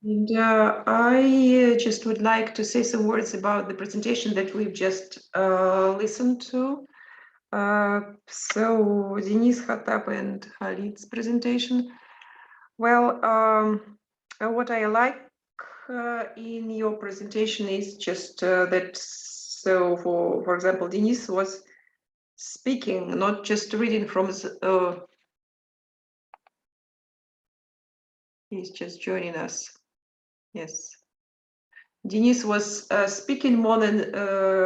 And I just would like to say some words about the presentation that we've just listened to. So Denis Khattab and Khalid's presentation. Well, what I like in your presentation is just that. So, for example, Denis was speaking, not just reading from. He's just joining us. Yes. Denis was speaking more than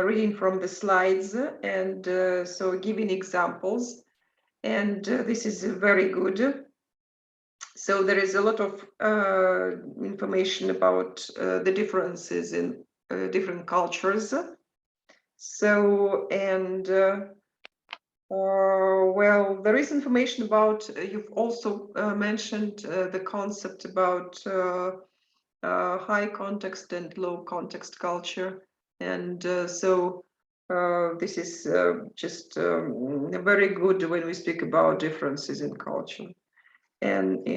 reading from the slides, and so giving examples, and this is very good. So there is a lot of information about the differences in different cultures. So, and well, there is information about, you've also mentioned the concept about high context and low context culture. And so this is just very good when we speak about differences in culture. And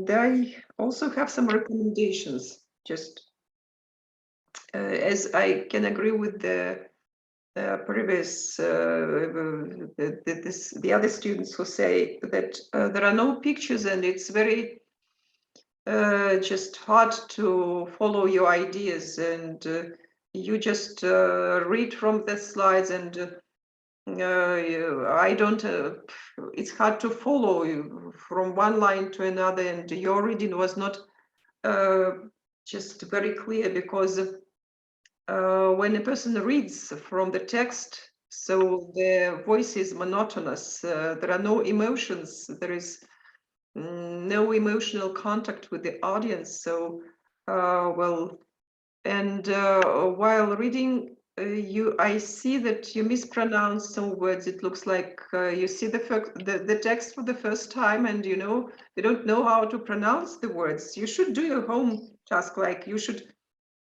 I also have some recommendations, just as I can agree with the previous, the other students who say that there are no pictures and it's very just hard to follow your ideas, and you just read from the slides, and I don't, it's hard to follow you from one line to another, and your reading was not just very clear, because when a person reads from the text, so the voice is monotonous, there are no emotions, there is no emotional contact with the audience. So, well, and while reading, I see that you mispronounce some words. It looks like you see the text for the first time, and you don't know how to pronounce the words. You should do your home task, like you should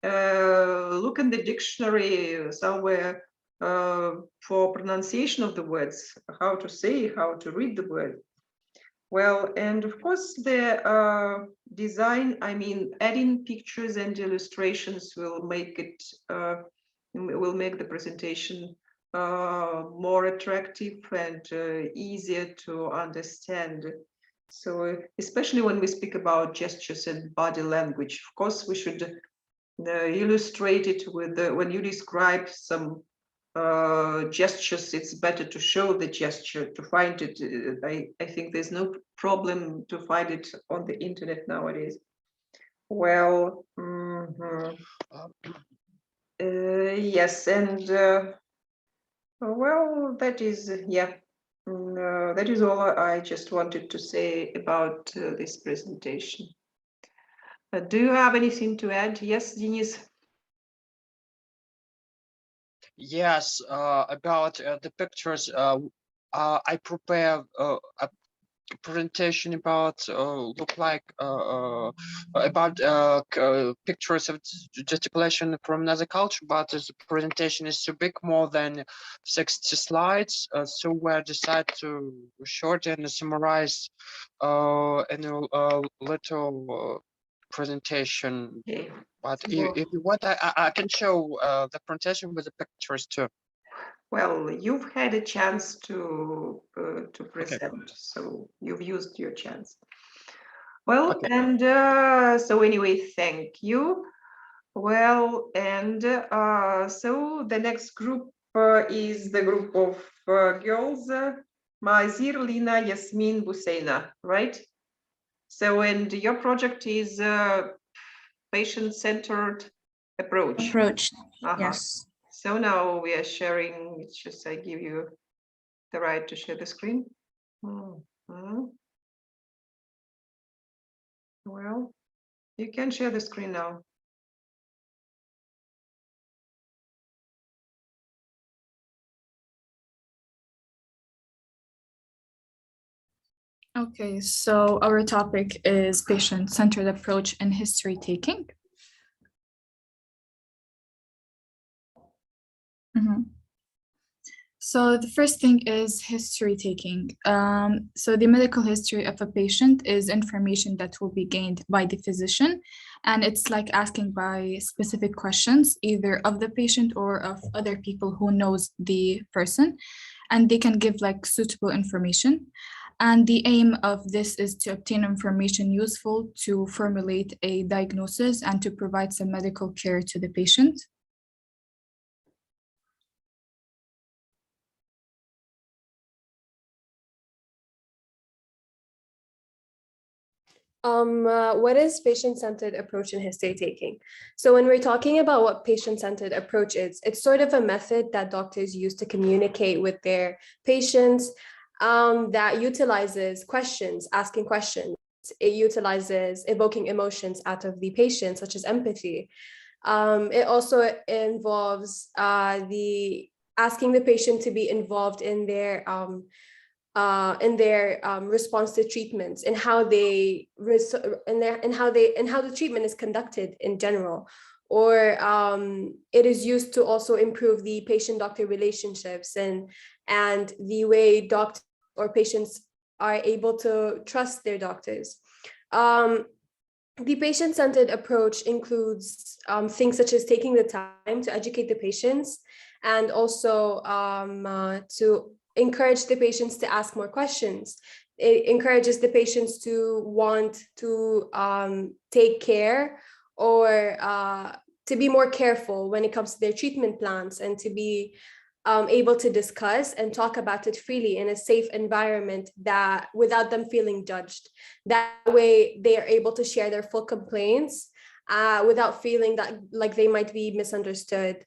look in the dictionary somewhere for pronunciation of the words, how to say, how to read the word. Well, and of course the design, I mean, adding pictures and illustrations will make it, will make the presentation more attractive and easier to understand. So especially when we speak about gestures and body language, of course, we should illustrate it with when you describe some gestures, it's better to show the gesture, to find it. I think there's no problem to find it on the internet nowadays. Well, yes, and well, that is, yeah, that is all I just wanted to say about this presentation. Do you have anything to add? Yes, Denis? Yes, about the pictures, I prepare a presentation about look like about pictures of gesticulation from another culture, but the presentation is too big, more than 60 slides, so we decided to shorten and summarize in a little presentation. Okay. But So, if you want, I can show the presentation with the pictures too. well, you've had a chance to Okay. present, so you've used your chance. Well, Okay. and so anyway, thank you. Well, and so the next group is the group of girls, Mazir, Lina, Yasmin, Buseina, right? So, and your project is patient-centered approach. Approach. Uh-huh. Yes. So now we are sharing, it's just I give you the right to share the screen. Well, you can share the screen now. Okay, so our topic is patient-centered approach in history taking. So the first thing is history taking. So the medical history of a patient is information that will be gained by the physician, and it's like asking by specific questions, either of the patient or of other people who knows the person, and they can give like suitable information. And the aim of this is to obtain information useful to formulate a diagnosis and to provide some medical care to the patient. What is patient-centered approach in history taking? So when we're talking about what patient-centered approach is, it's sort of a method that doctors use to communicate with their patients that utilizes questions, asking questions. It utilizes evoking emotions out of the patient, such as empathy. It also involves the asking the patient to be involved in their response to treatments and how they how the treatment is conducted in general, or it is used to also improve the patient-doctor relationships and the way doctors or patients are able to trust their doctors. The patient-centered approach includes things such as taking the time to educate the patients and also to encourage the patients to ask more questions. It encourages the patients to want to take care or to be more careful when it comes to their treatment plans, and to be able to discuss and talk about it freely in a safe environment that without them feeling judged. That way they are able to share their full complaints without feeling that like they might be misunderstood.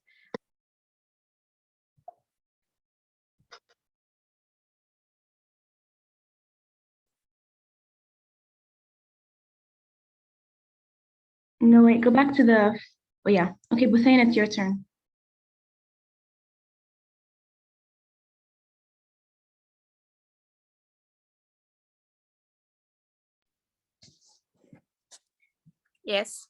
No, wait, go back to the, oh yeah. Okay, Buthain, it's your turn. Yes.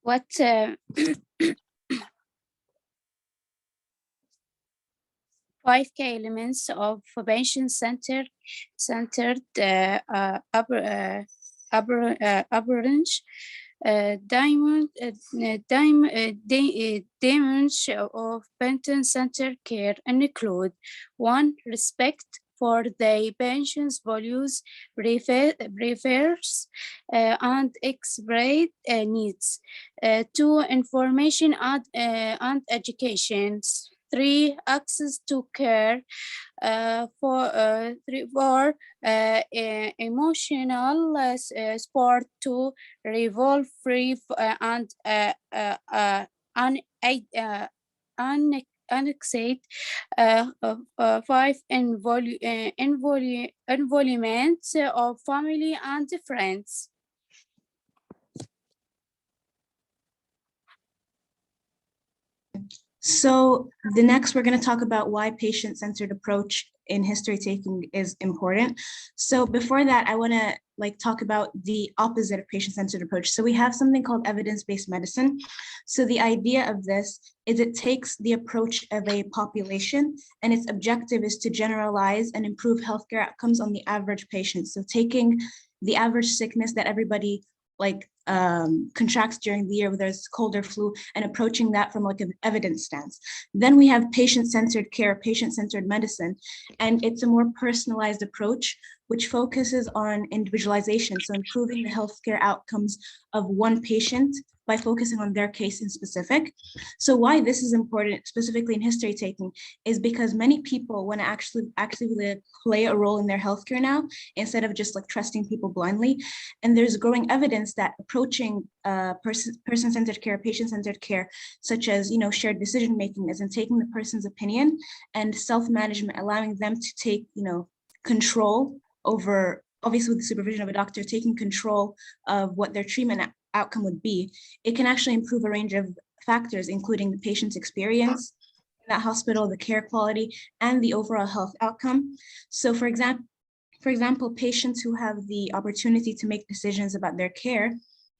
What 5 key elements of patient-centered approach dimensions of patient-centered care include: 1. Respect for the patient's values, prefers, and express needs. 2. Information and education. 3. Access to care. 4. Emotional support. 2. Revolve free and annexate. 5. Involvement of family and friends. So the next, we're going to talk about why patient-centered approach in history taking is important. So before that, I want to talk about the opposite of patient-centered approach. So we have something called evidence-based medicine. So the idea of this is it takes the approach of a population, and its objective is to generalize and improve healthcare outcomes on the average patient. So taking the average sickness that everybody contracts during the year, whether it's cold or flu, and approaching that from an evidence stance. Then we have patient-centered care, patient-centered medicine, and it's a more personalized approach which focuses on individualization, so improving the healthcare outcomes of one patient by focusing on their case in specific. So why this is important, specifically in history taking, is because many people want to actually play a role in their healthcare now, instead of just trusting people blindly. And there's growing evidence that approaching person-centered care, patient-centered care, such as shared decision-making, as in taking the person's opinion and self-management, allowing them to take control over, obviously with the supervision of a doctor, taking control of what their treatment outcome would be. It can actually improve a range of factors, including the patient's experience in that hospital, the care quality, and the overall health outcome. So for example, patients who have the opportunity to make decisions about their care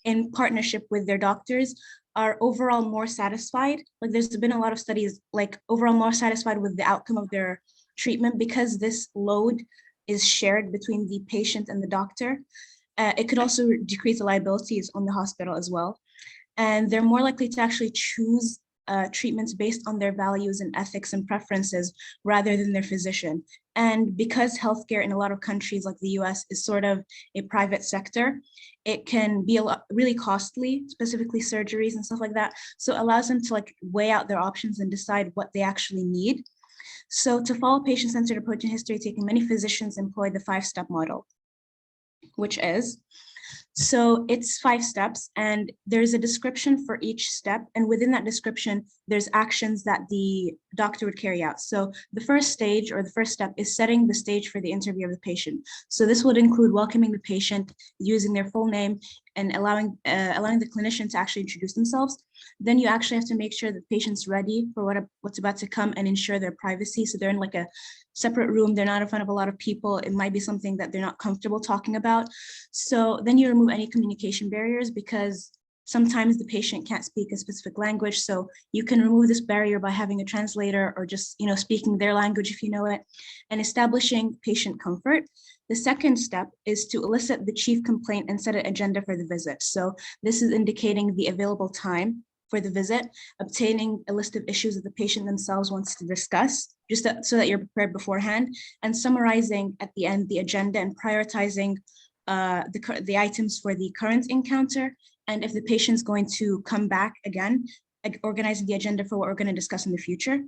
in partnership with their doctors are overall more satisfied. Like there's been a lot of studies like overall more satisfied with the outcome of their treatment because this load is shared between the patient and the doctor. It could also decrease the liabilities on the hospital as well. And they're more likely to actually choose treatments based on their values and ethics and preferences rather than their physician. And because healthcare in a lot of countries like the US is sort of a private sector, it can be really costly, specifically surgeries and stuff like that. So it allows them to like weigh out their options and decide what they actually need. So to follow patient-centered approach in history taking, many physicians employ the 5-step model, which is, so it's 5 steps and there's a description for each step. And within that description, there's actions that the doctor would carry out. So the first stage or the first step is setting the stage for the interview of the patient. So this would include welcoming the patient, using their full name, and allowing the clinician to actually introduce themselves. Then you actually have to make sure that the patient's ready for what's about to come and ensure their privacy. So they're in like a separate room, they're not in front of a lot of people. It might be something that they're not comfortable talking about. So then you remove any communication barriers because sometimes the patient can't speak a specific language. So you can remove this barrier by having a translator or just, speaking their language if you know it, and establishing patient comfort. The second step is to elicit the chief complaint and set an agenda for the visit. So this is indicating the available time for the visit, obtaining a list of issues that the patient themselves wants to discuss, so that you're prepared beforehand, and summarizing at the end the agenda and prioritizing the items for the current encounter. And if the patient's going to come back again, organizing the agenda for what we're going to discuss in the future.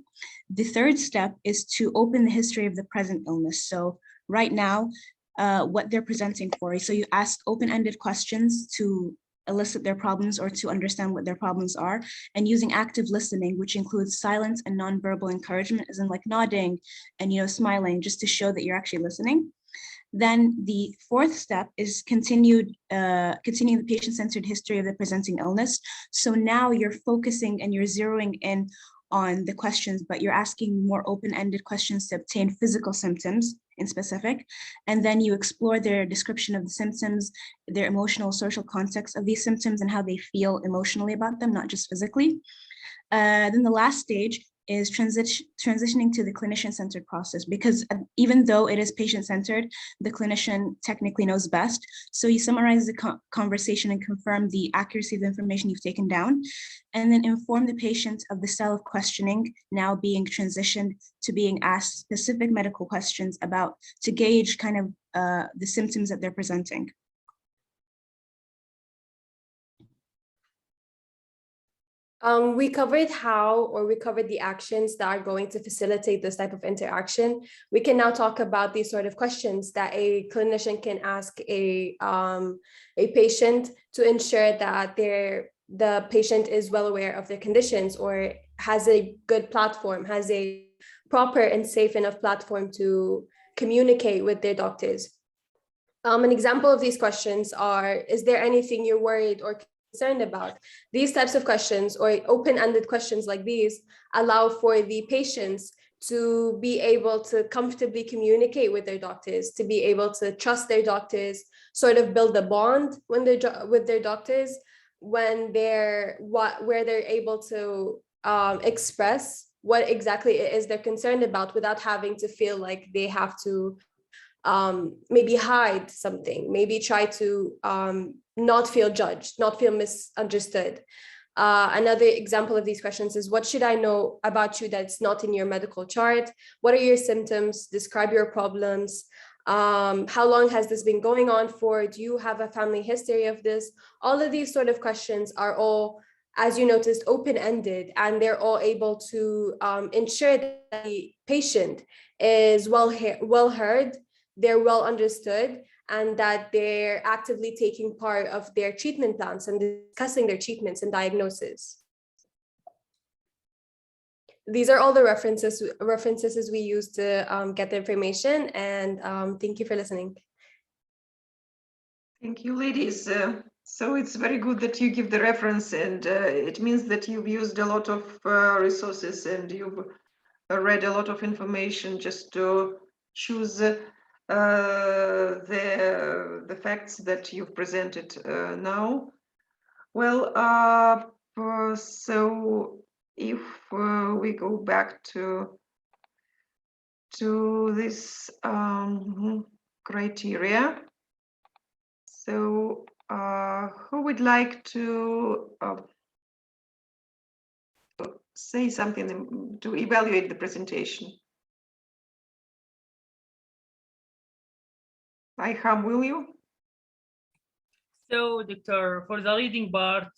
The third step is to open the history of the present illness. So right now, what they're presenting for. So you ask open-ended questions to elicit their problems or to understand what their problems are, and using active listening, which includes silence and nonverbal encouragement, as in like nodding and smiling, just to show that you're actually listening. Then the fourth step is continuing the patient-centered history of the presenting illness. So now you're focusing and you're zeroing in on the questions, but you're asking more open-ended questions to obtain physical symptoms in specific. And then you explore their description of the symptoms, their emotional, social context of these symptoms and how they feel emotionally about them, not just physically. Then the last stage is transitioning to the clinician-centered process, because even though it is patient-centered, the clinician technically knows best. So you summarize the conversation and confirm the accuracy of the information you've taken down, and then inform the patient of the style of questioning now being transitioned to being asked specific medical questions to gauge kind of the symptoms that they're presenting. We covered the actions that are going to facilitate this type of interaction. We can now talk about these sort of questions that a clinician can ask a patient to ensure that the patient is well aware of their conditions or has a good platform, has a proper and safe enough platform to communicate with their doctors. An example of these questions are, is there anything you're worried or concerned about? These types of questions or open-ended questions like these allow for the patients to be able to comfortably communicate with their doctors, to be able to trust their doctors, sort of build a bond with their doctors where they're able to express what exactly it is they're concerned about without having to feel like they have to maybe hide something, maybe try to not feel judged, not feel misunderstood. Another example of these questions is, what should I know about you that's not in your medical chart? What are your symptoms? Describe your problems. How long has this been going on for? Do you have a family history of this? All of these sort of questions are all, as you noticed, open-ended, and they're all able to ensure that the patient is well heard, they're well understood, and that they're actively taking part of their treatment plans and discussing their treatments and diagnosis. These are all the references we use to get the information, and thank you for listening. Thank you, ladies. So it's very good that you give the reference, and it means that you've used a lot of resources and you've read a lot of information just to choose the facts that you've presented now. Well, we go back to this criteria, so who would like to say something to evaluate the presentation? Iham, will you? So, Doctor, for the reading part,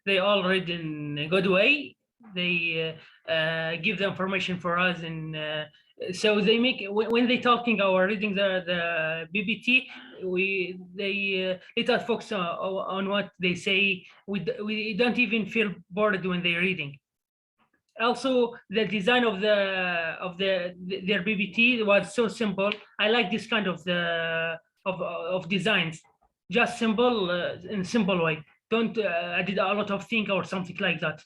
they all read in a good way. They give the information for us, and so they make when they talking or reading the BBT, they let us focus on what they say. We don't even feel bored when they're reading. Also, the design of their BBT was so simple. I like this kind of of designs. Just simple in simple way. Don't I did a lot of think or something like that.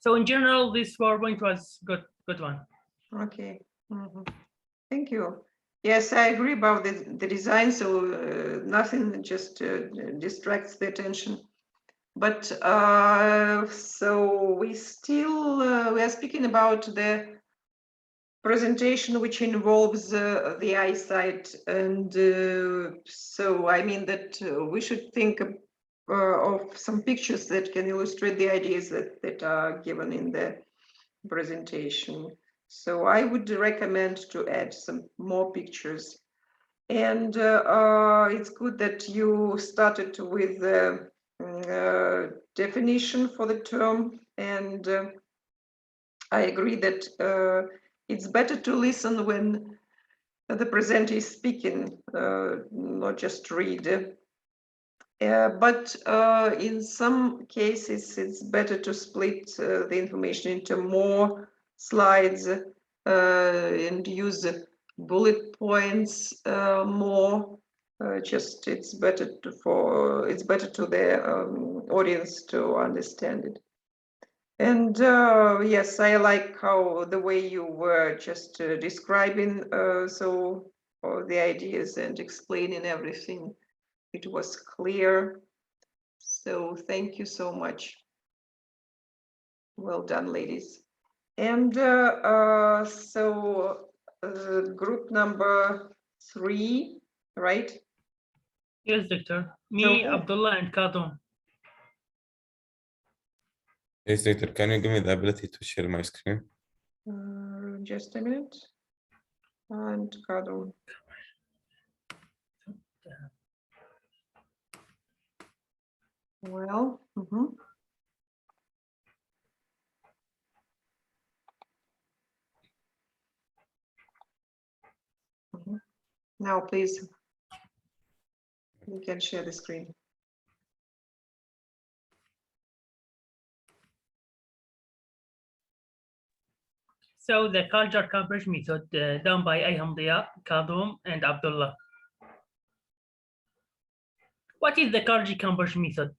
So in general, this PowerPoint was good one. Okay. Thank you. Yes, I agree about the design. So nothing just distracts the attention. But so we are speaking about the presentation which involves the eyesight, and so I mean that we should think of some pictures that can illustrate the ideas that are given in the presentation. So I would recommend to add some more pictures, and it's good that you started with the definition for the term, and I agree that it's better to listen when the presenter is speaking, not just read. But in some cases, it's better to split the information into more slides and use bullet points more. Just it's better to the audience to understand it. And yes, I like how the way you were just describing so the ideas and explaining everything. It was clear. So thank you so much. Well done, ladies. And so group number 3, right? Yes, Doctor. Me, So- Abdullah, and Kadum. Yes, Doctor, can you give me the ability to share my screen? Just a minute. And Kadum. Well, Now, please, you can share the screen. So the culture coverage method done by Iham Dia, Kadum, and Abdullah. What is the culture coverage method?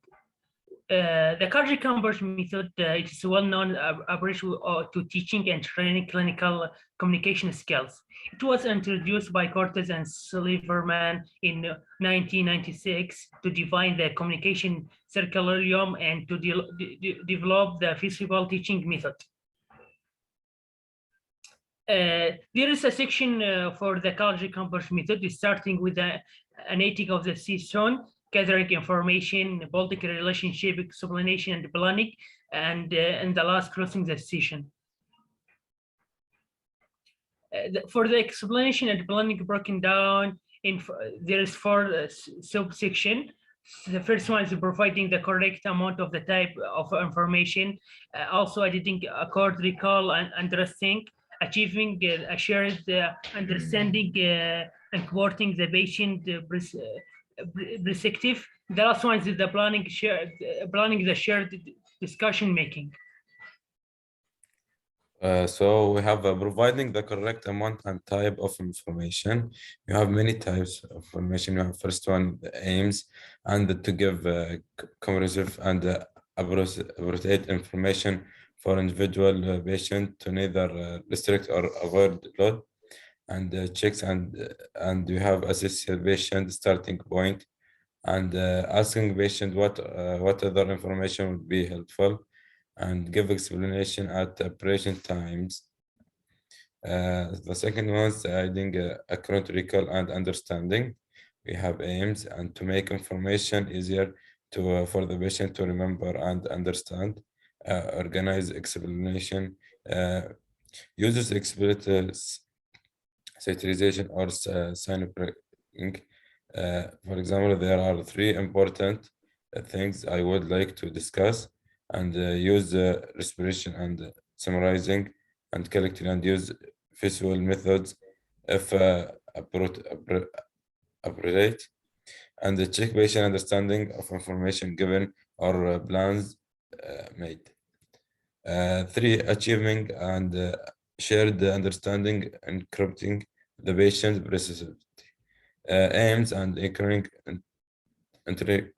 The culture coverage method is a well-known approach to teaching and training clinical communication skills. It was introduced by Cortez and Silverman in 1996 to define the communication curriculum and to develop the feasible teaching method. There is a section for the culture coverage method, starting with an analytic of the season, gathering information, political relationship, explanation, and planning, and the last closing the session. For the explanation and planning broken down, there is 4 subsection. The first one is providing the correct amount of the type of information, also editing, accord, recall, and understanding, achieving a shared understanding and quoting the patient perspective. The last one is the planning the shared discussion making. So we have providing the correct amount and type of information. You have many types of information. You have first one, the aims, and to give comprehensive and appropriate information for individual patient to neither restrict or avoid load, and checks, and you have assess patient starting point, and asking patient what other information would be helpful, and give explanation at appropriate times. The second one is adding a current recall and understanding. We have aims and to make information easier to for the patient to remember and understand. Organize explanation. Uses explicit satirization or sign-up-ing. For example, there are three important things I would like to discuss, and use respiration and summarizing and collecting, and use visual methods if appropriate, and check patient understanding of information given or plans made. Three, achieving and shared understanding, encrypting the patient's perception, aims and encouraging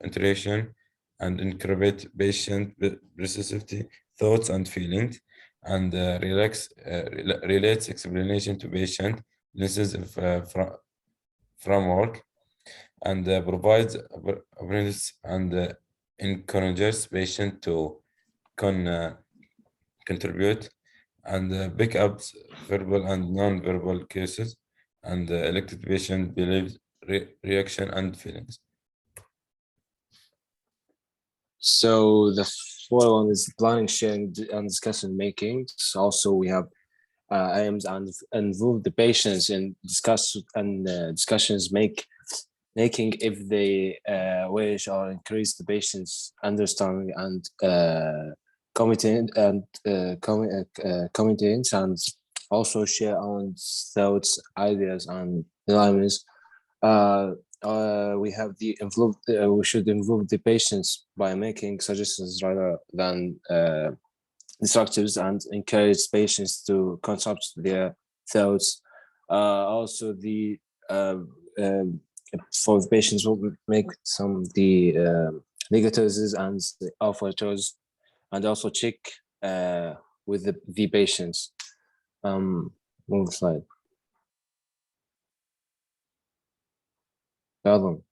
interaction and encrypt patient perception, thoughts and feelings, and relates explanation to patient listens framework, and provides awareness and encourages patient to contribute, and pick up verbal and non-verbal cases, and elected patient believes reaction and feelings. So the fourth one is planning, sharing, and discussion making. So also we have aims and involve the patients in discussions making if they wish, or increase the patient's understanding and commitment and commitments, and also share own thoughts, ideas, and alignments. We have the involve. We should involve the patients by making suggestions rather than destructives, and encourage patients to construct their thoughts. Also, the for the patients will make some of the negatives and the offers, and also check with the patients. Move slide. Pardon.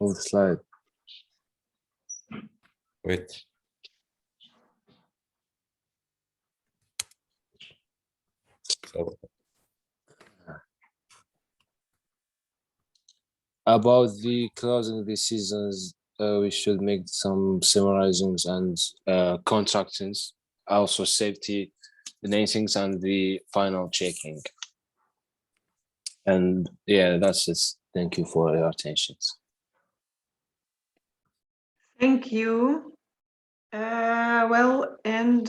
Move the slide. Wait. So, about the closing the seasons, we should make some summarizings and contractings, also safety, the natings, and the final checking. And yeah, that's it. Thank you for your attention. Thank you. Well, and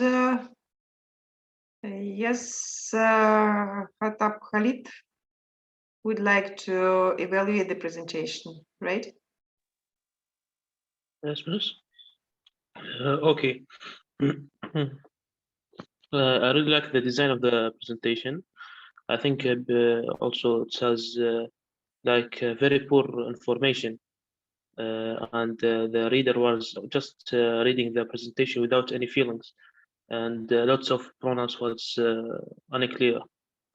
yes, Khattab Khalid would like to evaluate the presentation, right? Yes, please. Okay. I really like the design of the presentation. I think also it has like very poor information, and the reader was just reading the presentation without any feelings, and lots of pronouns was unclear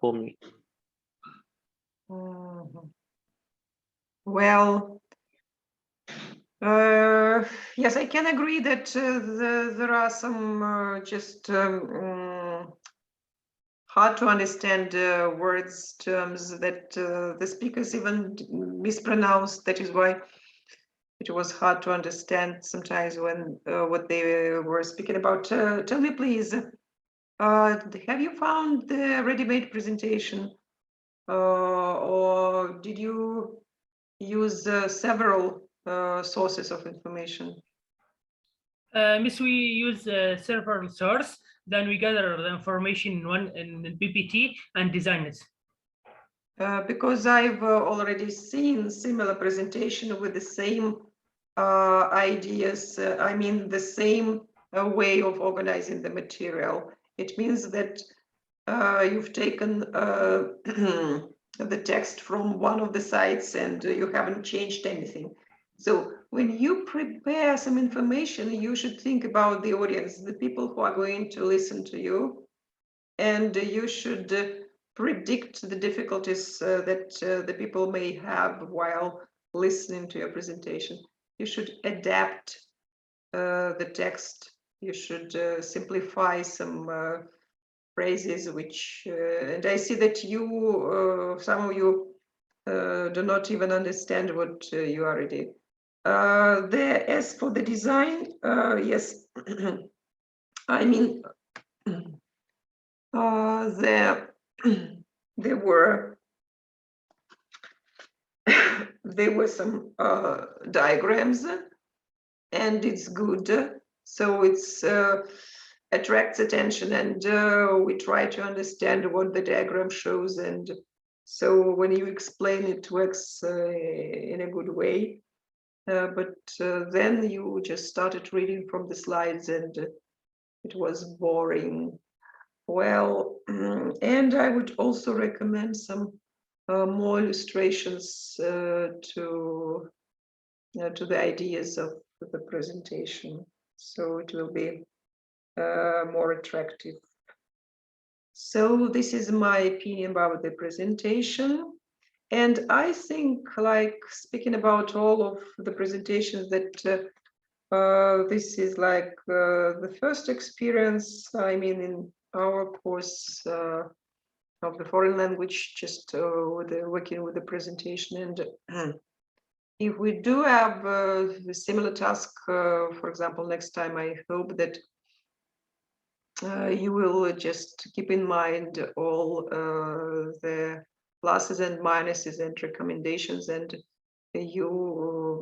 for me. Well, yes, I can agree that there are some just hard to understand words, terms that the speakers even mispronounced. That is why it was hard to understand sometimes when what they were speaking about. Tell me, please, have you found the ready-made presentation, or did you use several sources of information? Miss, we use several sources. Then we gather the information in PPT and design it. Because I've already seen similar presentation with the same ideas. I mean, the same way of organizing the material. It means that you've taken the text from one of the sites and you haven't changed anything. So when you prepare some information, you should think about the audience, the people who are going to listen to you, and you should predict the difficulties that the people may have while listening to your presentation. You should adapt the text. You should simplify some phrases, which, and I see that you, some of you do not even understand what you are reading. As for the design, yes, I mean, there were some diagrams, and it's good. So it's attracts attention, and we try to understand what the diagram shows. And so when you explain, it works in a good way. But then you just started reading from the slides, and it was boring. Well, and I would also recommend some more illustrations to the ideas of the presentation, so it will be more attractive. So this is my opinion about the presentation. And I think, like, speaking about all of the presentations, that this is like the first experience, I mean, in our course of the foreign language, just working with the presentation. And if we do have a similar task, for example, next time, I hope that you will just keep in mind all the pluses and minuses and recommendations, and you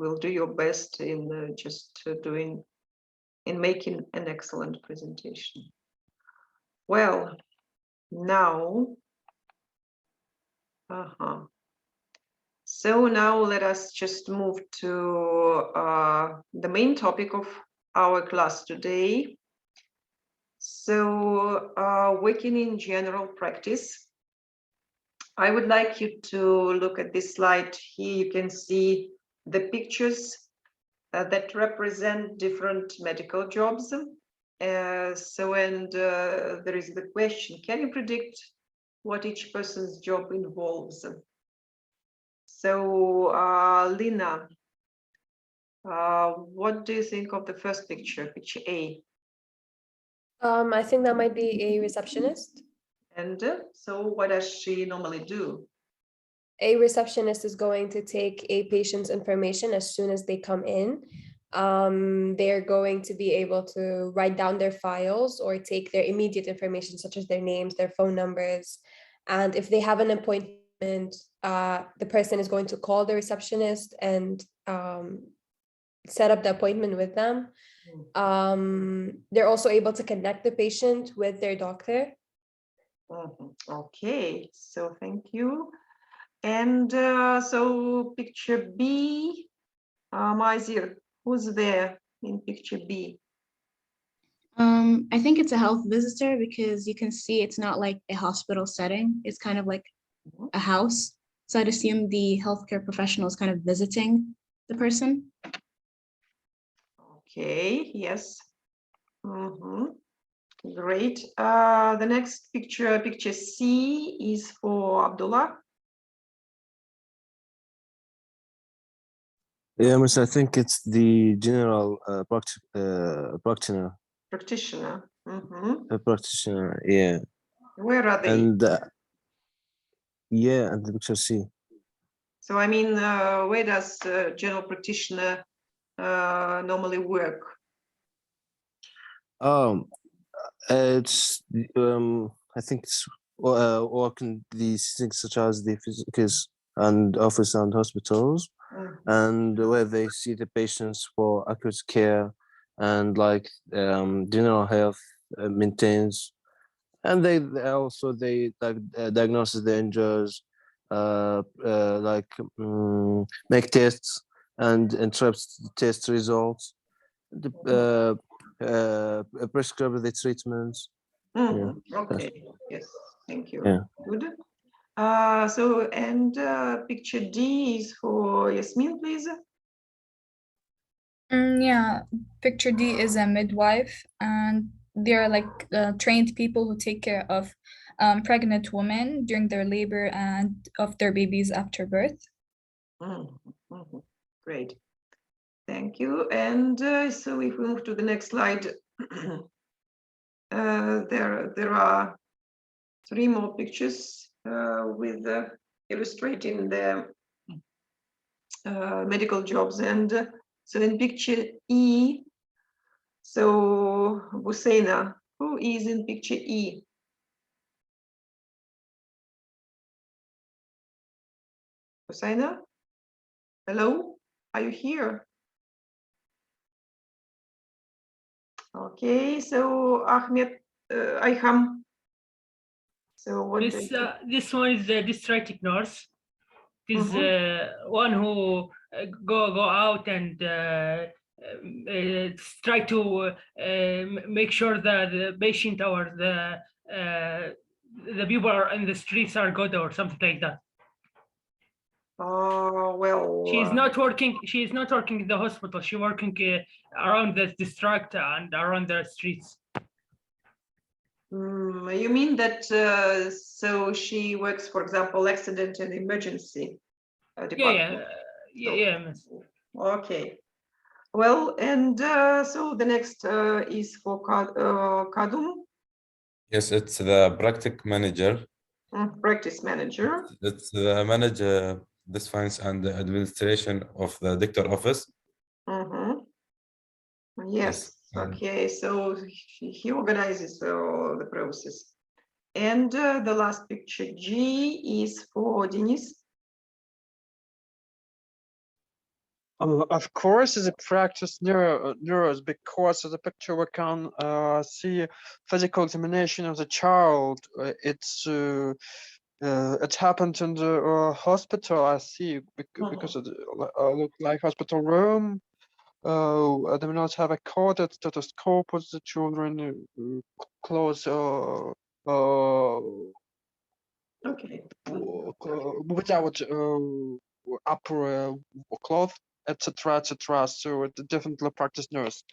will do your best in making an excellent presentation. Well, now, so now let us just move to the main topic of our class today. So, working in general practice. I would like you to look at this slide. Here you can see the pictures that represent different medical jobs. There is the question, can you predict what each person's job involves? So, Lina, what do you think of the first picture, picture A? I think that might be a receptionist. And so what does she normally do? A receptionist is going to take a patient's information as soon as they come in. They're going to be able to write down their files or take their immediate information, such as their names, their phone numbers. And if they have an appointment, the person is going to call the receptionist and set up the appointment with them. They're also able to connect the patient with their doctor. Okay, so thank you. And so picture B, Mazir, who's there in picture B? I think it's a health visitor because you can see it's not like a hospital setting. It's kind of like a house. So I'd assume the healthcare professional is kind of visiting the person. Okay, yes. Great. The next picture, picture C, is for Abdullah. Yeah, Miss, I think it's the general practitioner. Practitioner. Practitioner, yeah. Where are they? And yeah, and the picture C. So I mean, where does general practitioner normally work? It's I think it's working these things such as the physicians and office and hospitals, and where they see the patients for acute care and like general health maintains, and they also diagnose the injuries, like make tests and interpret test results, prescribe the treatments. Yeah. Okay, yes, thank you. Yeah. Good. So, and picture D is for Yasmin, please. Yeah, picture D is a midwife, and they're like trained people who take care of pregnant women during their labor and of their babies after birth. Mhm. Great. Thank you. And so if we move to the next slide, there are 3 more pictures with illustrating the medical jobs. And so in picture E, so Busaina, who is in picture E? Busaina? Hello, are you here? Okay, so Ahmed, Ayham. So what This this one is the district nurse. This one who go out and try to make sure that the patient or the people are in the streets are good or something like that. well, She is not working. She is not working in the hospital. She working around the district and around the streets. You mean that so she works, for example, accident and emergency department? Yeah, miss. Okay. Well, and so the next is for Kadum, Yes, it's the practice manager. practice manager. It's the manager, this finance and the administration of the doctor office. Yes. Okay. So he organizes the process. And the last picture G is for Denis. Of course, as a practice neuros, because of the picture we can see physical examination of the child. It happened in the hospital. I see because it look like hospital room. They will not have a coded stethoscope with the children close. Okay. Without upper cloth, etc., etc. So it definitely practice nurse.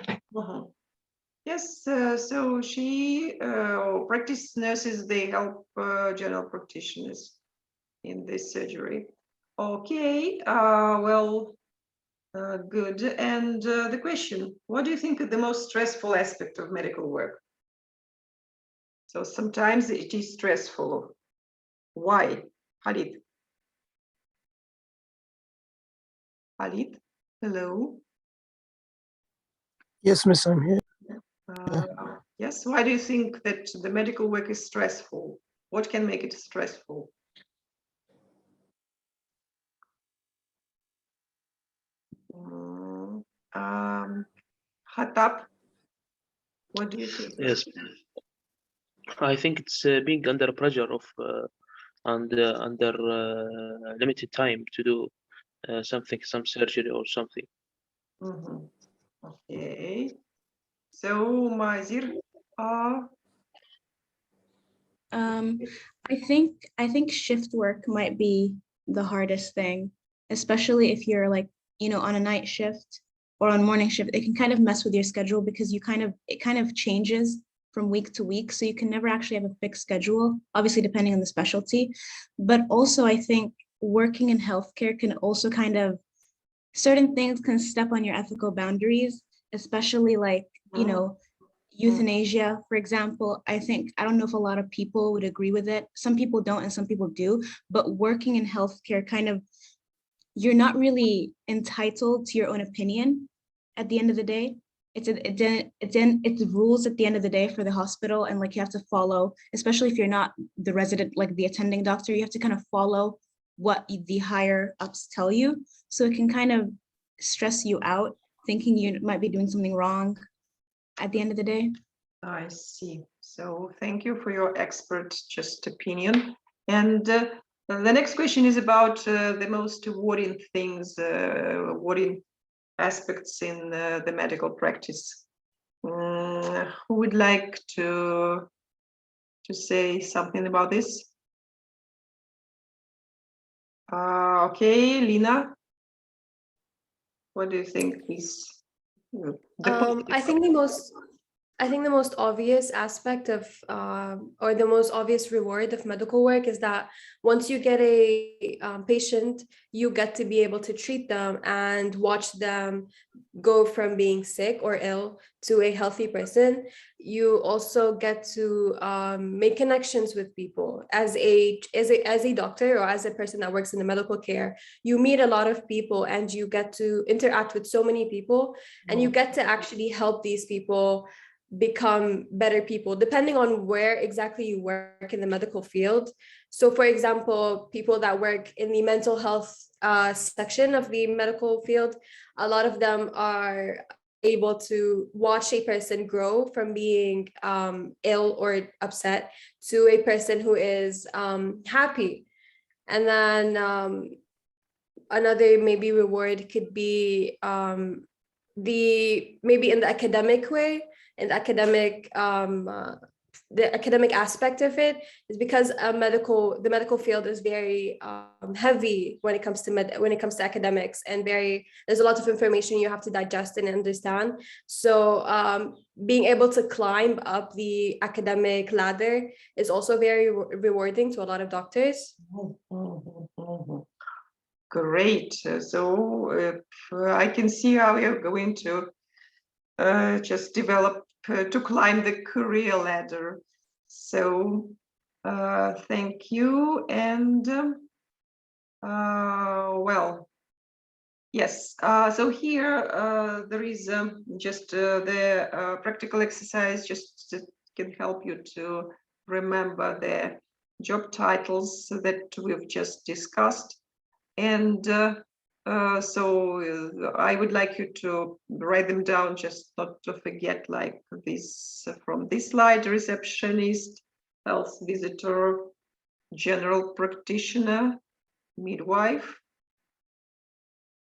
Yes, so she practice nurses, they help general practitioners in this surgery. Okay, well, good. And the question, what do you think is the most stressful aspect of medical work? So sometimes it is stressful. Why? Khalid? Khalid, hello? Yes, miss, I'm here. Yes, why do you think that the medical work is stressful? What can make it stressful? Khatab, what do you think? Yes, I think it's being under pressure of and under limited time to do something, some surgery or something. Okay. So, Mazir, I think shift work might be the hardest thing, especially if you're like, you know, on a night shift or on morning shift. It can kind of mess with your schedule because it kind of changes from week to week. So you can never actually have a fixed schedule, obviously depending on the specialty. But also I think working in healthcare can also kind of, certain things can step on your ethical boundaries, especially like, you know, euthanasia, for example. I don't know if a lot of people would agree with it. Some people don't and some people do, but working in healthcare kind of, you're not really entitled to your own opinion at the end of the day. It's rules at the end of the day for the hospital, and like you have to follow, especially if you're not the resident, like the attending doctor, you have to kind of follow what the higher ups tell you. So it can kind of stress you out, thinking you might be doing something wrong at the end of the day. I see. So thank you for your expert just opinion. And the next question is about the most worrying things, worrying aspects in the medical practice. Who would like to say something about this? Okay, Lina, what do you think is I think the most I think the most obvious aspect of, or the most obvious reward of medical work is that once you get a patient, you get to be able to treat them and watch them go from being sick or ill to a healthy person. You also get to make connections with people. As a doctor or as a person that works in the medical care, you meet a lot of people and you get to interact with so many people, and you get to actually help these people become better people, depending on where exactly you work in the medical field. So for example, people that work in the mental health section of the medical field, a lot of them are able to watch a person grow from being ill or upset to a person who is happy. And then another maybe reward could be maybe in the academic way, in the academic aspect of it, is because the medical field is very heavy when it comes to academics, and there's a lot of information you have to digest and understand. So being able to climb up the academic ladder is also very rewarding to a lot of doctors. Great. So I can see how you're going to just develop to climb the career ladder. So thank you. And well, yes. So here there is just the practical exercise just can help you to remember the job titles that we've just discussed. And so I would like you to write them down, just not to forget, like this from this slide: receptionist, health visitor, general practitioner, midwife.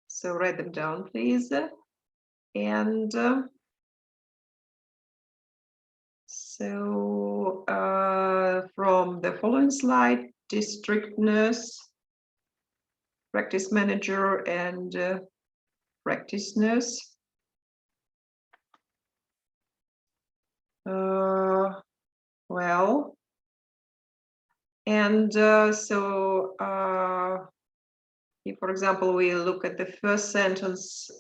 So write them down, please. And so from the following slide, district nurse, practice manager, and practice nurse. Well, and so if, for example, we look at the first sentence,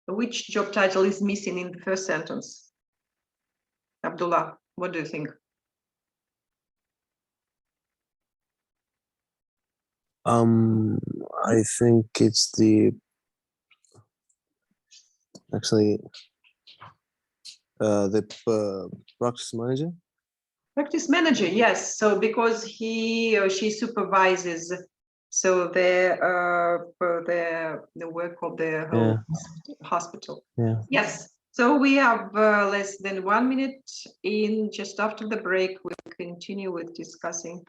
which job title is missing in the first sentence? Abdullah, what do you think? I think it's actually the practice manager. Practice manager, yes. So because he or she supervises, so the work of the whole hospital. Yeah. Yes. So we have less than 1 minute in. Just after the break, we'll continue with discussing